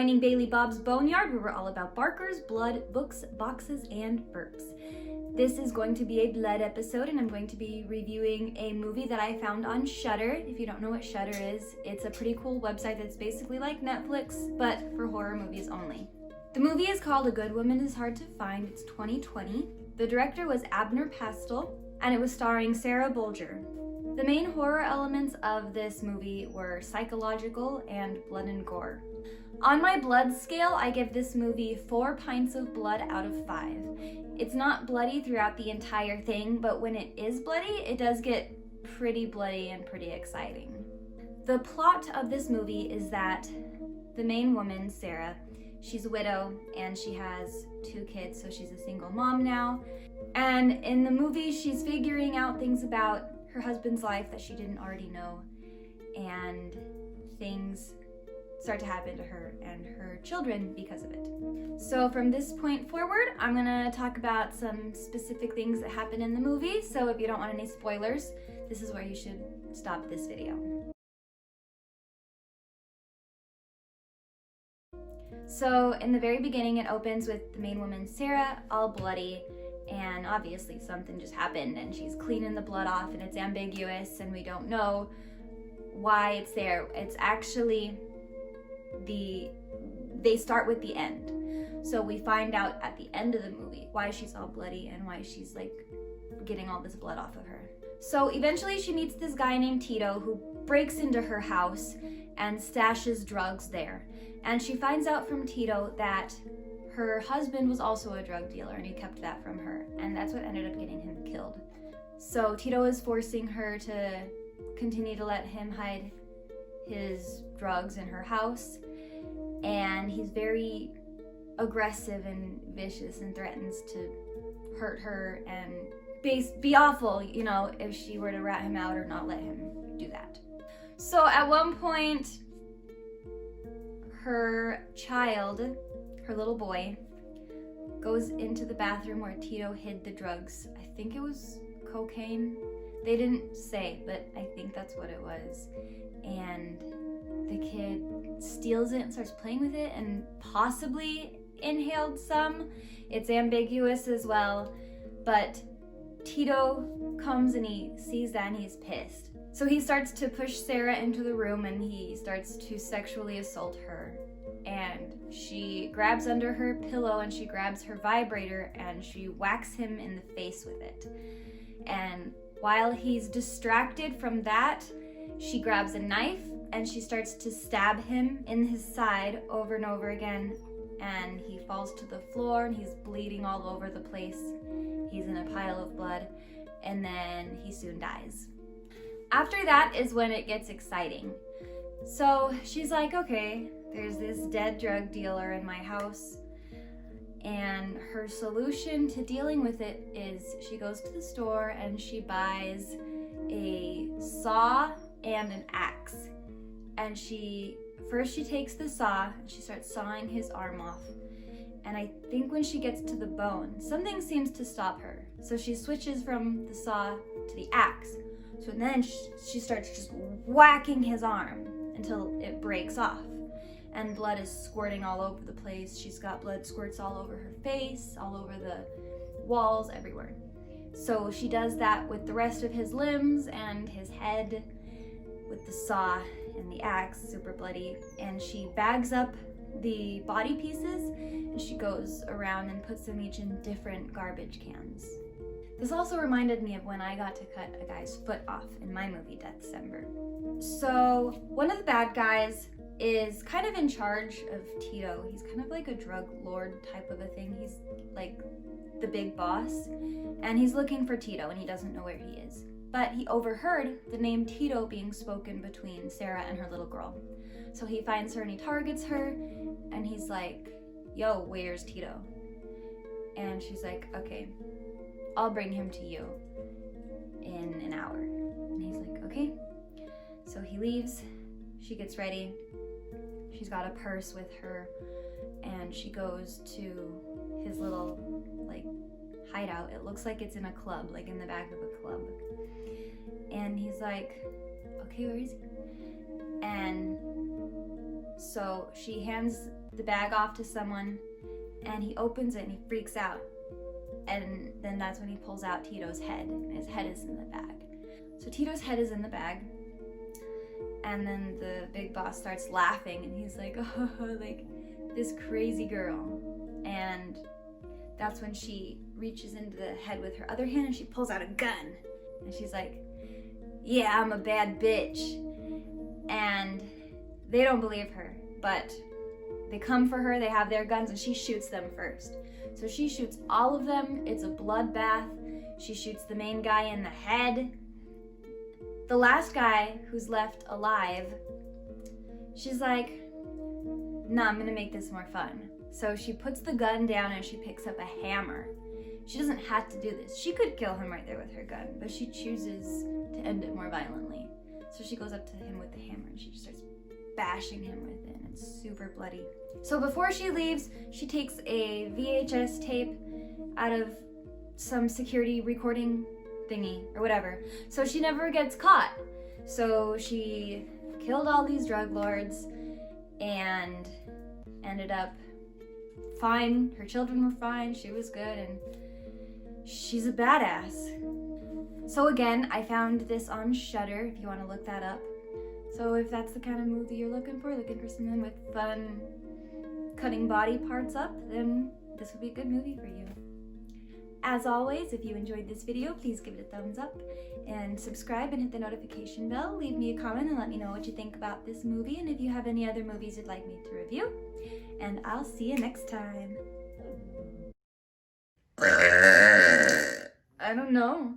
joining Bailee Bob's Boneyard, where we're all about barkers, blood, books, boxes, and burps. This is going to be a blood episode, and I'm going to be reviewing a movie that I found on Shudder. If you don't know what Shudder is, it's a pretty cool website that's basically like Netflix, but for horror movies only. The movie is called A Good Woman Is Hard to Find. It's 2020. The director was Abner Pastel, and it was starring Sarah Bolger. The main horror elements of this movie were psychological and blood and gore. On my blood scale, I give this movie 4 pints of blood out of 5. It's not bloody throughout the entire thing, but when it is bloody, it does get pretty bloody and pretty exciting. The plot of this movie is that the main woman, Sarah, she's a widow and she has 2 kids, so she's a single mom now. And in the movie, she's figuring out things about her husband's life that she didn't already know, and things start to happen to her and her children because of it. So from this point forward, I'm gonna talk about some specific things that happen in the movie, so if you don't want any spoilers, this is where you should stop this video. So in the very beginning, it opens with the main woman, Sarah, all bloody, and obviously something just happened and she's cleaning the blood off, and it's ambiguous and we don't know why it's there. It's actually they start with the end. So we find out at the end of the movie why she's all bloody and why she's like getting all this blood off of her. So eventually she meets this guy named Tito who breaks into her house and stashes drugs there. And she finds out from Tito that her husband was also a drug dealer and he kept that from her. And that's what ended up getting him killed. So Tito is forcing her to continue to let him hide his drugs in her house. And he's very aggressive and vicious and threatens to hurt her and be awful, you know, if she were to rat him out or not let him do that. So at one point, her child, her little boy, goes into the bathroom where Tito hid the drugs. I think it was cocaine. They didn't say, but I think that's what it was. And the kid steals it and starts playing with it and possibly inhaled some. It's ambiguous as well, but Tito comes and he sees that and he's pissed. So he starts to push Sarah into the room and he starts to sexually assault her. And she grabs under her pillow and she grabs her vibrator and she whacks him in the face with it. And while he's distracted from that, she grabs a knife and she starts to stab him in his side over and over again. And he falls to the floor and he's bleeding all over the place. He's in a pile of blood, and then he soon dies. After that is when it gets exciting. So she's like, okay, there's this dead drug dealer in my house, and her solution to dealing with it is she goes to the store and she buys a saw and an axe. And she takes the saw and she starts sawing his arm off. And I think when she gets to the bone, something seems to stop her. So she switches from the saw to the axe. So then she starts just whacking his arm until it breaks off. And blood is squirting all over the place. She's got blood squirts all over her face, all over the walls, everywhere. So she does that with the rest of his limbs and his head with the saw and the axe, super bloody. And she bags up the body pieces and she goes around and puts them each in different garbage cans. This also reminded me of when I got to cut a guy's foot off in my movie Death December. So one of the bad guys is kind of in charge of Tito. He's kind of like a drug lord type of a thing. He's like the big boss, and he's looking for Tito and he doesn't know where he is. But he overheard the name Tito being spoken between Sarah and her little girl. So he finds her and he targets her and he's like, yo, where's Tito? And she's like, okay, I'll bring him to you in an hour. And he's like, okay. So he leaves, she gets ready, she's got a purse with her, and she goes to his little like hideout. It looks like it's in a club, like in the back of a club. And he's like, okay, where is he? And so she hands the bag off to someone, and he opens it and he freaks out. And then that's when he pulls out Tito's head, and his head is in the bag. So Tito's head is in the bag, and then the big boss starts laughing, and he's like, oh, like this crazy girl. And that's when she reaches into the head with her other hand and she pulls out a gun. And she's like, yeah, I'm a bad bitch. And they don't believe her, but they come for her, they have their guns, and she shoots them first. So she shoots all of them. It's a bloodbath. She shoots the main guy in the head. The last guy who's left alive, she's like, nah, I'm gonna make this more fun. So she puts the gun down and she picks up a hammer. She doesn't have to do this. She could kill him right there with her gun, but she chooses to end it more violently. So she goes up to him with the hammer and she just starts bashing him with it, and it's super bloody. So before she leaves, she takes a VHS tape out of some security recording thingy or whatever, so she never gets caught. So she killed all these drug lords and ended up fine. Her children were fine, she was good, and she's a badass. So again, I found this on Shudder if you want to look that up. So if that's the kind of movie you're looking for something with fun cutting body parts up, then this would be a good movie for you. As always, if you enjoyed this video, please give it a thumbs up and subscribe and hit the notification bell. Leave me a comment and let me know what you think about this movie, and if you have any other movies you'd like me to review. And I'll see you next time. I don't know.